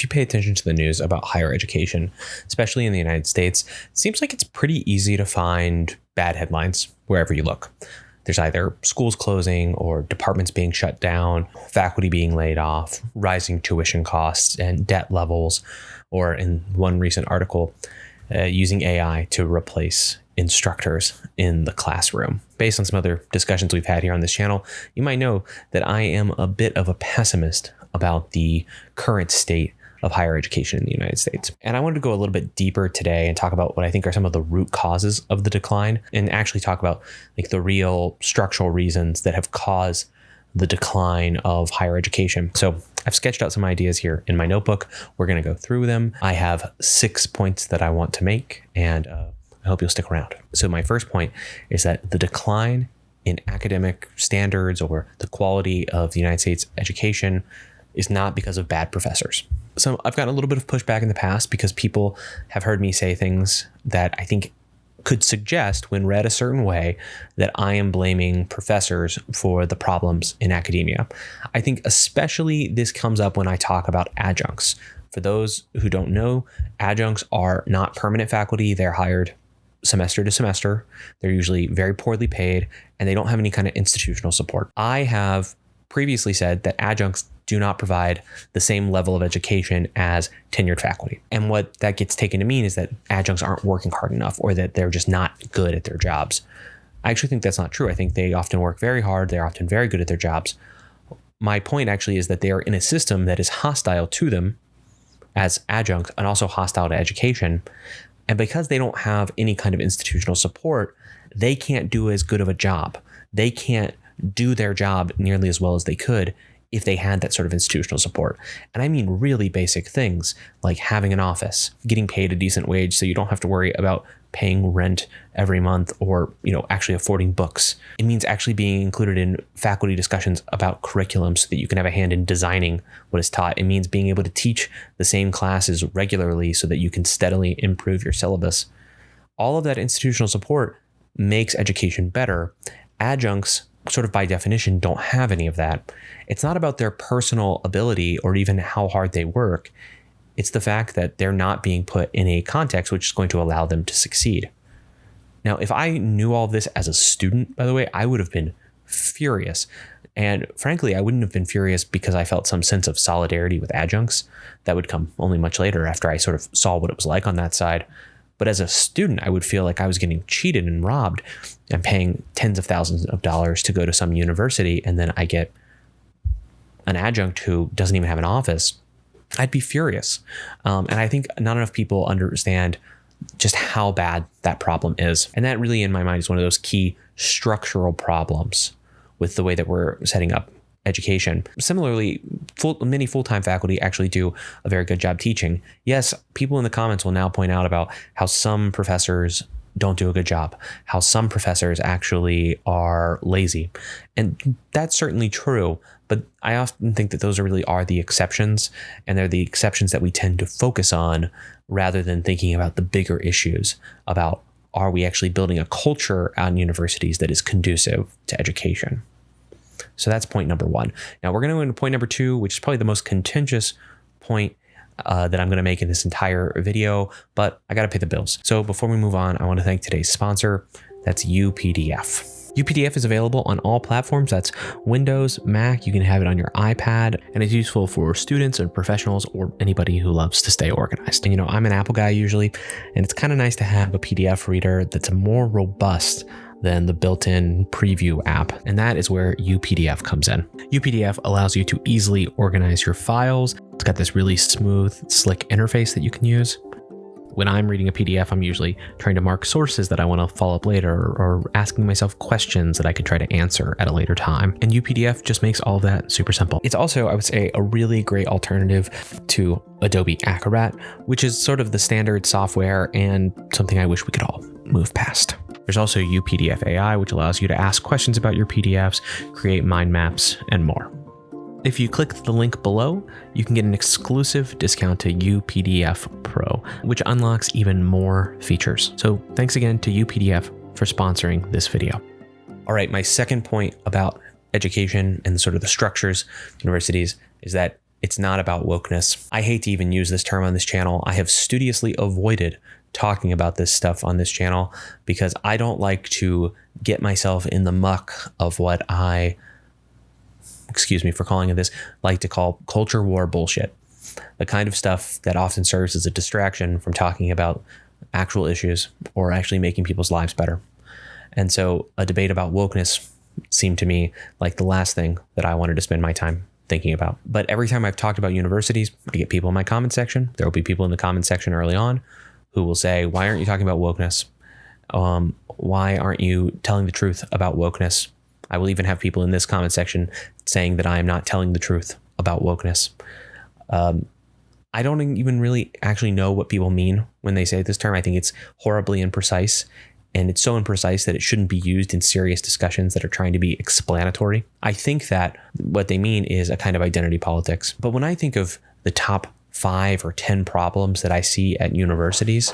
if you pay attention to the news about higher education, especially in the United States, it seems like it's pretty easy to find bad headlines wherever you look. There's either schools closing or departments being shut down, faculty being laid off, rising tuition costs and debt levels, or in one recent article, using AI to replace instructors in the classroom. Based on some other discussions we've had here on this channel, you might know that I am a bit of a pessimist about the current state of higher education in the United States. And I wanted to go a little bit deeper today and talk about what I think are some of the root causes of the decline, and actually talk about like the real structural reasons that have caused the decline of higher education. So I've sketched out some ideas here in my notebook. We're going to go through them. I have 6 points that I want to make, and I hope you'll stick around. So my first point is that the decline in academic standards or the quality of the United States education is not because of bad professors. So I've gotten a little bit of pushback in the past because people have heard me say things that I think could suggest, when read a certain way, that I am blaming professors for the problems in academia. I think especially this comes up when I talk about adjuncts. For those who don't know, adjuncts are not permanent faculty. They're hired semester to semester. They're usually very poorly paid, and they don't have any kind of institutional support. I have previously said that adjuncts do not provide the same level of education as tenured faculty. And what that gets taken to mean is that adjuncts aren't working hard enough, or that they're just not good at their jobs. I actually think that's not true. I think they often work very hard. They're often very good at their jobs. My point actually is that they are in a system that is hostile to them as adjuncts and also hostile to education. And because they don't have any kind of institutional support, they can't do as good of a job. They can't do their job nearly as well as they could if they had that sort of institutional support. And I mean really basic things like having an office, getting paid a decent wage so you don't have to worry about paying rent every month, or, actually affording books. It means actually being included in faculty discussions about curriculum so that you can have a hand in designing what is taught. It means being able to teach the same classes regularly so that you can steadily improve your syllabus. All of that institutional support makes education better. Adjuncts, sort of by definition, don't have any of that. It's not about their personal ability or even how hard they work. It's the fact that they're not being put in a context which is going to allow them to succeed. Now, if I knew all of this as a student, by the way, I would have been furious. And frankly, I wouldn't have been furious because I felt some sense of solidarity with adjuncts. That would come only much later, after I sort of saw what it was like on that side. But as a student, I would feel like I was getting cheated and robbed. I'm paying tens of thousands of dollars to go to some university, and then I get an adjunct who doesn't even have an office. I'd be furious. And I think not enough people understand just how bad that problem is. And that really, in my mind, is one of those key structural problems with the way that we're setting up education. Similarly, many full-time faculty actually do a very good job teaching. Yes, people in the comments will now point out about how some professors don't do a good job, how some professors actually are lazy. And that's certainly true, but I often think that those really are the exceptions, and they're the exceptions that we tend to focus on rather than thinking about the bigger issues about, are we actually building a culture at universities that is conducive to education? So that's point number one. Now we're going to go into point number two, which is probably the most contentious point that I'm going to make in this entire video, but I got to pay the bills. So before we move on, I want to thank today's sponsor. That's UPDF. UPDF is available on all platforms. That's Windows, Mac. You can have it on your iPad, and it's useful for students and professionals or anybody who loves to stay organized. And I'm an Apple guy usually, and it's kind of nice to have a PDF reader that's more robust than the built-in preview app. And that is where UPDF comes in. UPDF allows you to easily organize your files. It's got this really smooth, slick interface that you can use. When I'm reading a PDF, I'm usually trying to mark sources that I want to follow up later, or asking myself questions that I could try to answer at a later time. And UPDF just makes all of that super simple. It's also, I would say, a really great alternative to Adobe Acrobat, which is sort of the standard software and something I wish we could all move past. There's also UPDF AI, which allows you to ask questions about your PDFs, create mind maps, and more. If you click the link below, you can get an exclusive discount to UPDF Pro, which unlocks even more features. So thanks again to UPDF for sponsoring this video. All right, my second point about education and sort of the structures of universities is that It's not about wokeness. I hate to even use this term on this channel. I have studiously avoided talking about this stuff on this channel because I don't like to get myself in the muck of what I, excuse me for calling it this, like to call culture war bullshit. The kind of stuff that often serves as a distraction from talking about actual issues or actually making people's lives better. And so a debate about wokeness seemed to me like the last thing that I wanted to spend my time thinking about. But every time I've talked about universities, I get people in my comment section. There will be people in the comment section early on who will say, why aren't you talking about wokeness? Why aren't you telling the truth about wokeness? I will even have people in this comment section saying that I am not telling the truth about wokeness. I don't even really actually know what people mean when they say this term. I think it's horribly imprecise, and it's so imprecise that it shouldn't be used in serious discussions that are trying to be explanatory. I think that what they mean is a kind of identity politics. But when I think of the top 5 or 10 problems that I see at universities,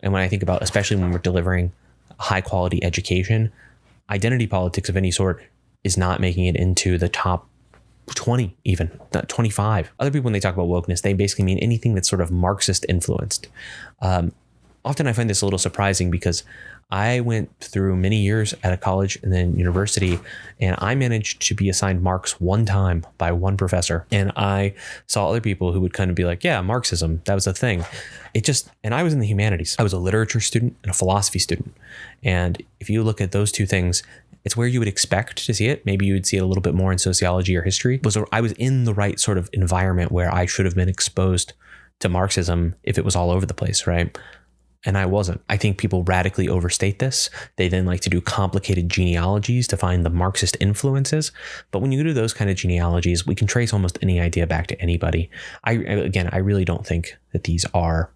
and when I think about, especially when we're delivering high quality education, identity politics of any sort is not making it into the top 20, even not 25. Other people, when they talk about wokeness, they basically mean anything that's sort of Marxist influenced. Often I find this a little surprising because I went through many years at a college and then university, and I managed to be assigned Marx one time by one professor. And I saw other people who would kind of be like, yeah, Marxism, that was a thing. And I was in the humanities. I was a literature student and a philosophy student. And if you look at those two things, it's where you would expect to see it. Maybe you would see it a little bit more in sociology or history. I was in the right sort of environment where I should have been exposed to Marxism if it was all over the place, right? And I wasn't. I think people radically overstate this. They then like to do complicated genealogies to find the Marxist influences. But when you do those kind of genealogies, we can trace almost any idea back to anybody. I really don't think that these are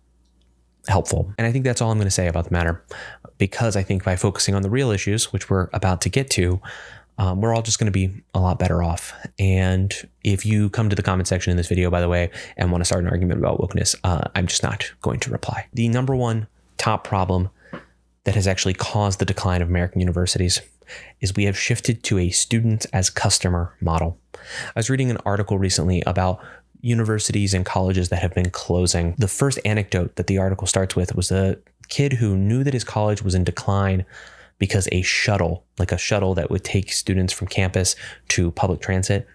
helpful. And I think that's all I'm going to say about the matter, because I think by focusing on the real issues, which we're about to get to, we're all just going to be a lot better off. And if you come to the comment section in this video, by the way, and want to start an argument about wokeness, I'm just not going to reply. The number one top problem that has actually caused the decline of American universities is we have shifted to a student as customer model. I was reading an article recently about universities and colleges that have been closing. The first anecdote that the article starts with was a kid who knew that his college was in decline because a shuttle that would take students from campus to public transit,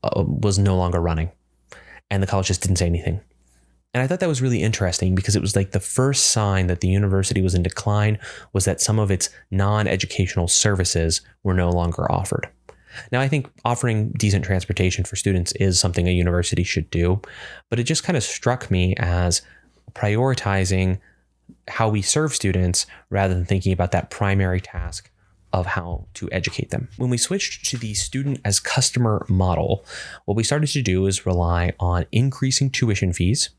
was no longer running. And the college just didn't say anything. And I thought that was really interesting because it was like the first sign that the university was in decline was that some of its non-educational services were no longer offered. Now, I think offering decent transportation for students is something a university should do, but it just kind of struck me as prioritizing how we serve students rather than thinking about that primary task of how to educate them. When we switched to the student as customer model, what we started to do is rely on increasing tuition fees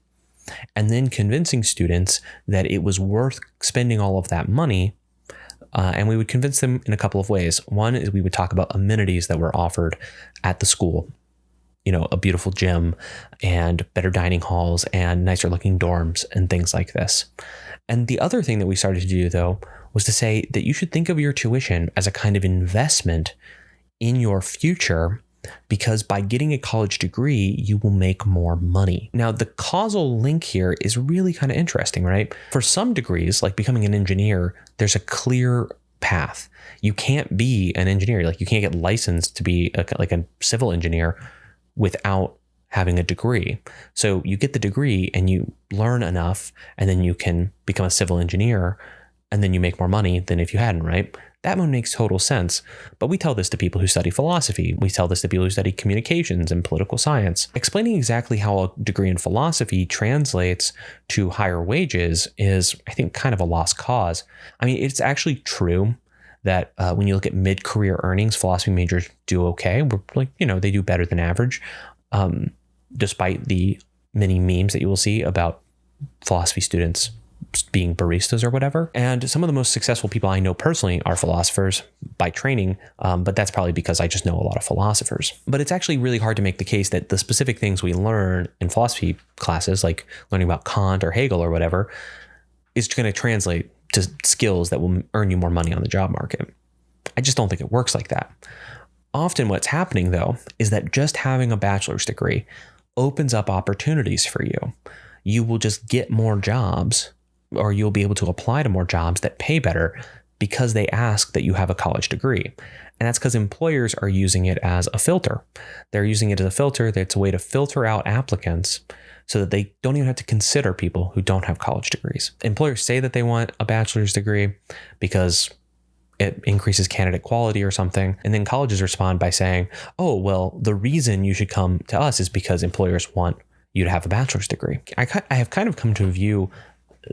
and then convincing students that it was worth spending all of that money. And we would convince them in a couple of ways. One is we would talk about amenities that were offered at the school, a beautiful gym and better dining halls and nicer looking dorms and things like this. And the other thing that we started to do, though, was to say that you should think of your tuition as a kind of investment in your future, because by getting a college degree, you will make more money. Now, the causal link here is really kind of interesting, right? For some degrees, like becoming an engineer, there's a clear path. You can't be an engineer. Like you can't get licensed to be a civil engineer without having a degree. So you get the degree and you learn enough, and then you can become a civil engineer, and then you make more money than if you hadn't, right? That one makes total sense. But we tell this to people who study philosophy. We tell this to people who study communications and political science. Explaining exactly how a degree in philosophy translates to higher wages is, I think, kind of a lost cause. I mean, it's actually true that when you look at mid-career earnings, philosophy majors do okay. They do better than average, despite the many memes that you will see about philosophy students being baristas or whatever. And some of the most successful people I know personally are philosophers by training, but that's probably because I just know a lot of philosophers. But it's actually really hard to make the case that the specific things we learn in philosophy classes, like learning about Kant or Hegel or whatever, is going to translate to skills that will earn you more money on the job market. I just don't think it works like that. Often what's happening, though, is that just having a bachelor's degree opens up opportunities for you. You will just get more jobs, or you'll be able to apply to more jobs that pay better because they ask that you have a college degree. And that's because employers are using it as a filter. They're using it as a filter. That's a way to filter out applicants so that they don't even have to consider people who don't have college degrees. Employers say that they want a bachelor's degree because it increases candidate quality or something. And then colleges respond by saying, oh, well, the reason you should come to us is because employers want you to have a bachelor's degree. I have kind of come to view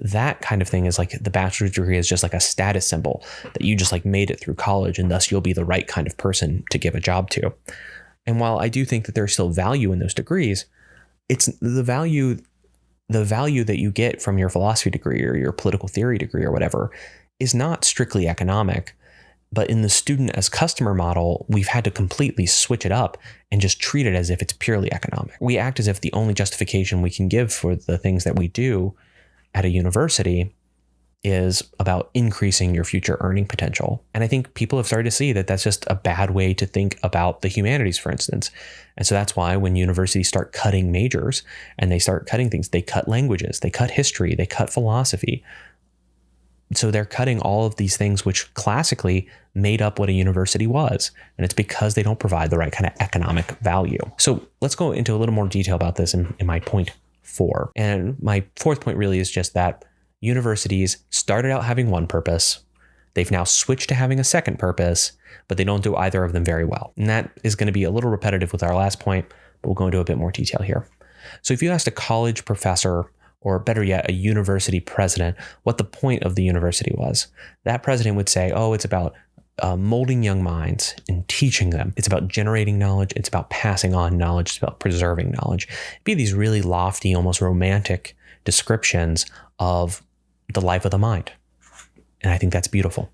that kind of thing as like the bachelor's degree is just like a status symbol that you just like made it through college, and thus you'll be the right kind of person to give a job to. And while I do think that there's still value in those degrees, it's the value that you get from your philosophy degree or your political theory degree or whatever is not strictly economic. But in the student as customer model, we've had to completely switch it up and just treat it as if it's purely economic. We act as if the only justification we can give for the things that we do at a university is about increasing your future earning potential. And I think people have started to see that that's just a bad way to think about the humanities, for instance. And so that's why when universities start cutting majors and they start cutting things, they cut languages, they cut history, they cut philosophy. So they're cutting all of these things which classically made up what a university was. And it's because they don't provide the right kind of economic value. So let's go into a little more detail about this in my point 4. And my fourth point really is just that universities started out having one purpose. They've now switched to having a second purpose, but they don't do either of them very well. And that is going to be a little repetitive with our last point, but we'll go into a bit more detail here. So if you asked a college professor, or better yet, a university president, what the point of the university was, that president would say, oh, it's about molding young minds and teaching them. It's about generating knowledge. It's about passing on knowledge. It's about preserving knowledge. It'd be these really lofty, almost romantic descriptions of the life of the mind. And I think that's beautiful.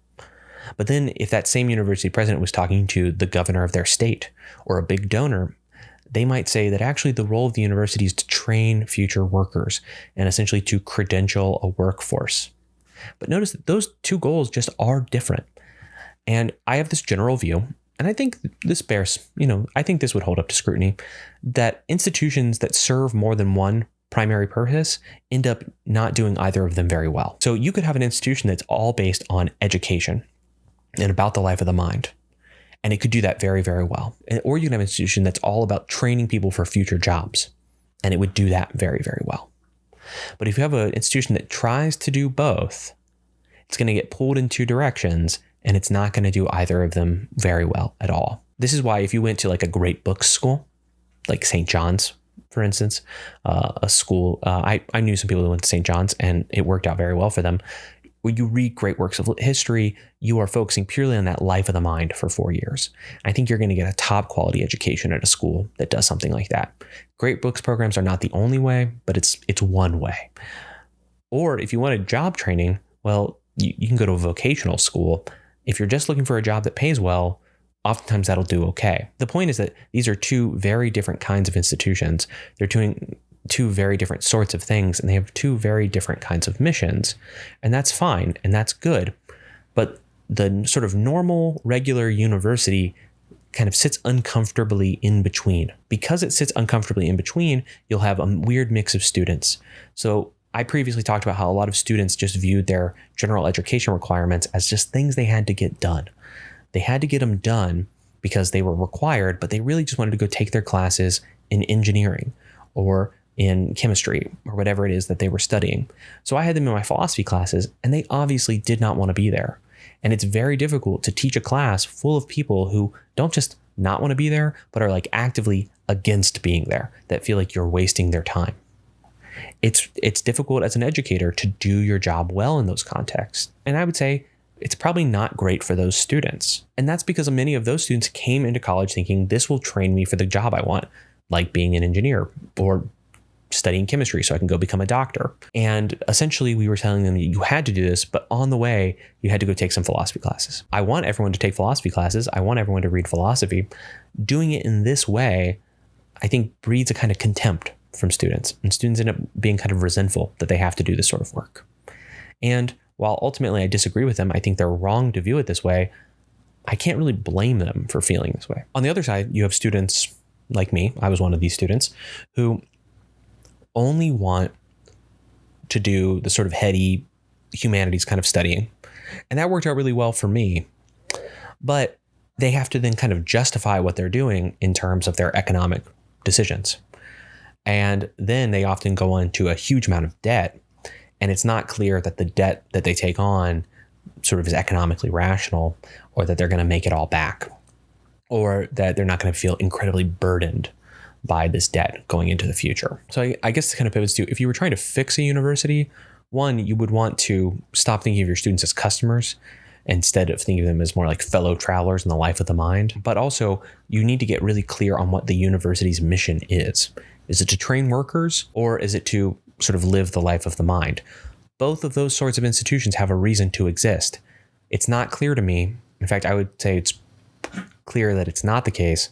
But then if that same university president was talking to the governor of their state or a big donor, they might say that actually the role of the university is to train future workers and essentially to credential a workforce. But notice that those two goals just are different. And I have this general view, and I think this bears, I think this would hold up to scrutiny, that institutions that serve more than one primary purpose end up not doing either of them very well. So you could have an institution that's all based on education and about the life of the mind. And it could do that very, very well. Or you can have an institution that's all about training people for future jobs. And it would do that very, very well. But if you have an institution that tries to do both, it's going to get pulled in two directions, and it's not going to do either of them very well at all. This is why if you went to like a great books school, like St. John's, for instance, a school, I knew some people who went to St. John's and it worked out very well for them. When you read great works of history, you are focusing purely on that life of the mind for 4 years. I think you're going to get a top quality education at a school that does something like that. Great books programs are not the only way, but it's one way. Or if you wanted job training, well, you can go to a vocational school. If you're just looking for a job that pays well, oftentimes that'll do okay. The point is that these are two very different kinds of institutions. They're doing two very different sorts of things, and they have two very different kinds of missions. And that's fine, and that's good. But the sort of normal, regular university kind of sits uncomfortably in between. Because it sits uncomfortably in between, you'll have a weird mix of students. So I previously talked about how a lot of students just viewed their general education requirements as just things they had to get done. They had to get them done because they were required, but they really just wanted to go take their classes in engineering or in chemistry or whatever it is that they were studying. So I had them in my philosophy classes, and they obviously did not want to be there. And it's very difficult to teach a class full of people who don't just not want to be there, but are like actively against being there, that feel like you're wasting their time. It's difficult as an educator to do your job well in those contexts. And I would say it's probably not great for those students. And that's because many of those students came into college thinking this will train me for the job I want, like being an engineer or studying chemistry so I can go become a doctor. And essentially we were telling them you had to do this, but on the way you had to go take some philosophy classes. I want everyone to take philosophy classes. I want everyone to read philosophy. Doing it in this way, I think breeds a kind of contempt from students, and students end up being kind of resentful that they have to do this sort of work. And while ultimately I disagree with them, I think they're wrong to view it this way. I can't really blame them for feeling this way. On the other side, you have students like me, I was one of these students who only want to do the sort of heady humanities kind of studying. And that worked out really well for me. But they have to then kind of justify what they're doing in terms of their economic decisions. And then they often go into a huge amount of debt. And it's not clear that the debt that they take on sort of is economically rational, or that they're going to make it all back, or that they're not going to feel incredibly burdened by this debt going into the future. So I guess this kind of pivots to, if you were trying to fix a university, one, you would want to stop thinking of your students as customers instead of thinking of them as more like fellow travelers in the life of the mind. But also, you need to get really clear on what the university's mission is. Is it to train workers, or is it to sort of live the life of the mind? Both of those sorts of institutions have a reason to exist. It's not clear to me. In fact, I would say it's clear that it's not the case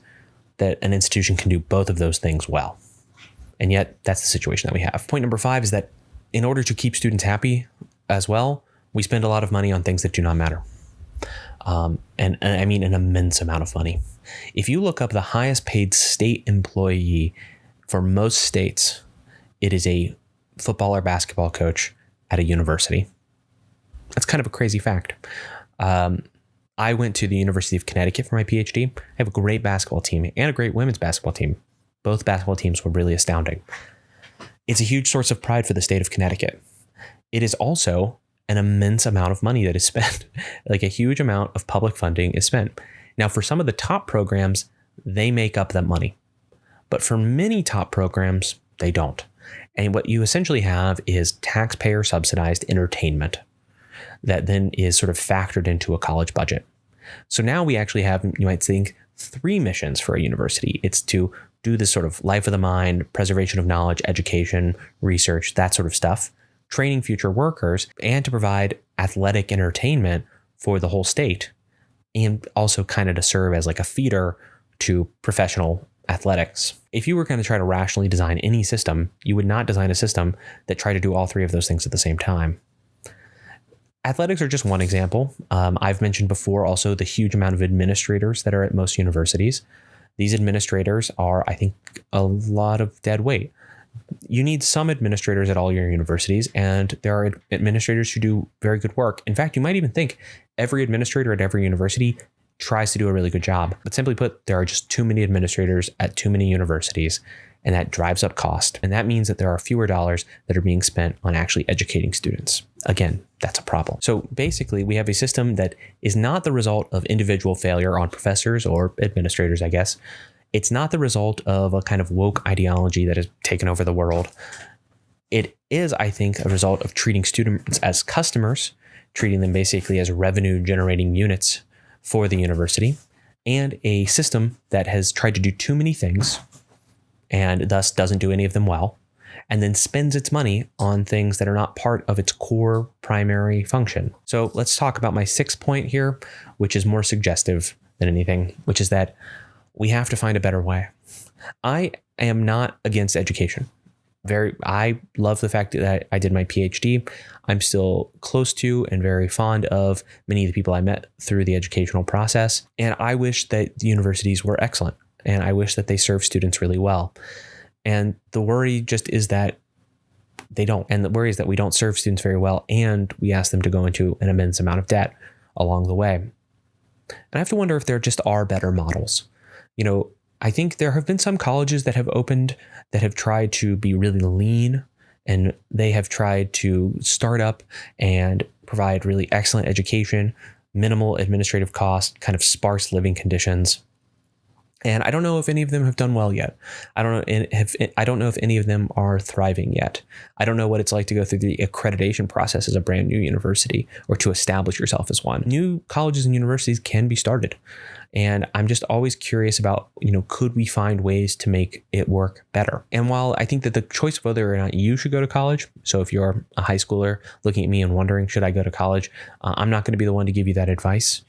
that an institution can do both of those things well. And yet that's the situation that we have. Point number 5 is that in order to keep students happy as well, we spend a lot of money on things that do not matter. And I mean an immense amount of money. If you look up the highest paid state employee for most states, it is a football or basketball coach at a university. That's kind of a crazy fact. I went to the University of Connecticut for my PhD. I have a great basketball team and a great women's basketball team. Both basketball teams were really astounding. It's a huge source of pride for the state of Connecticut. It is also an immense amount of money that is spent. Like, a huge amount of public funding is spent. Now, for some of the top programs, they make up that money. But for many top programs, they don't. And what you essentially have is taxpayer subsidized entertainment that then is sort of factored into a college budget. So now we actually have, you might think, 3 missions for a university. It's to do this sort of life of the mind, preservation of knowledge, education, research, that sort of stuff, training future workers, and to provide athletic entertainment for the whole state, and also kind of to serve as like a feeder to professional athletics. If you were going to try to rationally design any system, you would not design a system that tried to do all 3 of those things at the same time. Athletics are just one example. I've mentioned before also the huge amount of administrators that are at most universities. These administrators are, I think, a lot of dead weight. You need some administrators at all your universities, and there are administrators who do very good work. In fact, you might even think every administrator at every university tries to do a really good job. But simply put, there are just too many administrators at too many universities, and that drives up cost. And that means that there are fewer dollars that are being spent on actually educating students. Again, that's a problem. So basically, we have a system that is not the result of individual failure on professors or administrators, I guess. It's not the result of a kind of woke ideology that has taken over the world. It is, I think, a result of treating students as customers, treating them basically as revenue generating units for the university, and a system that has tried to do too many things and thus doesn't do any of them well, and then spends its money on things that are not part of its core primary function. So let's talk about my 6th point here, which is more suggestive than anything, which is that we have to find a better way. I am not against education. I love the fact that I did my PhD. I'm still close to and very fond of many of the people I met through the educational process. And I wish that the universities were excellent. And I wish that they serve students really well. And the worry just is that they don't. And the worry is that we don't serve students very well, and we ask them to go into an immense amount of debt along the way. And I have to wonder if there just are better models. You know, I think there have been some colleges that have opened that have tried to be really lean, and they have tried to start up and provide really excellent education, minimal administrative cost, kind of sparse living conditions. And I don't know if any of them have done well yet. I don't know if any of them are thriving yet. I don't know what it's like to go through the accreditation process as a brand new university, or to establish yourself as one. New colleges and universities can be started. And I'm just always curious about, could we find ways to make it work better? And while I think that the choice of whether or not you should go to college, so if you're a high schooler looking at me and wondering, should I go to college? I'm not going to be the one to give you that advice.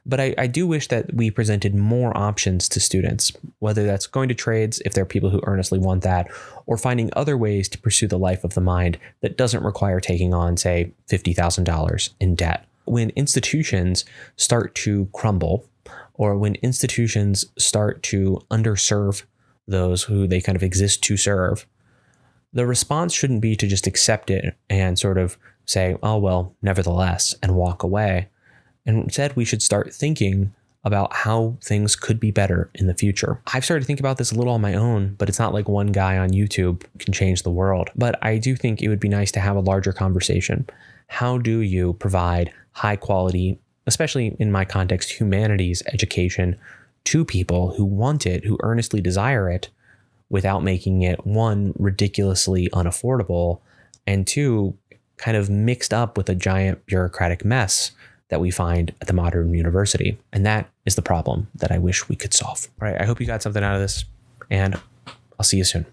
But I do wish that we presented more options to students, whether that's going to trades, if there are people who earnestly want that, or finding other ways to pursue the life of the mind that doesn't require taking on, say, $50,000 in debt. When institutions start to crumble, or when institutions start to underserve those who they kind of exist to serve, the response shouldn't be to just accept it and sort of say, oh, well, nevertheless, and walk away. And instead, we should start thinking about how things could be better in the future. I've started to think about this a little on my own, but it's not like one guy on YouTube can change the world. But I do think it would be nice to have a larger conversation. How do you provide high quality, especially in my context, humanities education to people who want it, who earnestly desire it, without making it, one, ridiculously unaffordable, and two, kind of mixed up with a giant bureaucratic mess that we find at the modern university. And that is the problem that I wish we could solve. All right, I hope you got something out of this, and I'll see you soon.